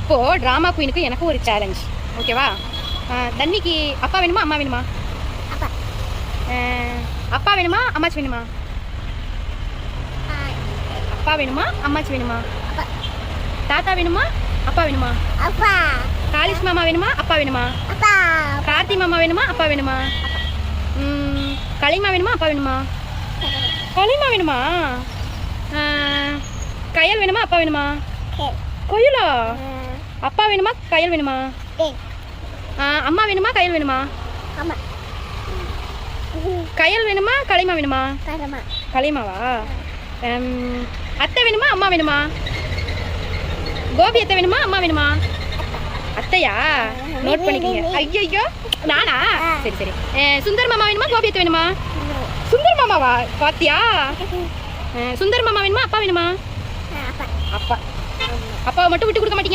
இப்போது ட்ராமா குயினுக்கு எனக்கு ஒரு சேலஞ்ச், ஓகேவா? தண்ணிக்கு அப்பா வேணுமா அம்மா வேணுமா? அப்பா வேணுமா அம்மாச்சி வேணுமா? அப்பா வேணுமா அம்மாச்சி வேணுமா? தாத்தா வேணுமா அப்பா வேணுமா? காளிஷ் மாமா வேணுமா அப்பா வேணுமா? கார்த்தி மாமா வேணுமா அப்பா வேணுமா? களிமா வேணுமா அப்பா வேணுமா? களிமா வேணுமா? கயல் வேணுமா அப்பா வேணுமா? கொயிலா? அப்பா வேணுமா கயல் வேணுமா? அம்மா வேணுமா கயல் வேணுமா? கயல் வேணுமா களிமா வேணுமா? களிமாவா? அத்தை வேணுமா அம்மா வேணுமா? கோபி அத்தை வேணுமா அம்மா வேணுமா? அத்தையா? நோட் பண்ணிக்கங்க. ஐயோ நானா? சரி சரி. சுந்தர் மாமா வேணுமா கோபி அத்தை வேணுமா? சுந்தர் மாமாவா? பாத்தியா? சுந்தர் மாமா வேணுமா அப்பா வேணுமா? அப்பா. அப்பாவை மட்டும் விட்டு கொடுக்க மாட்டீங்க.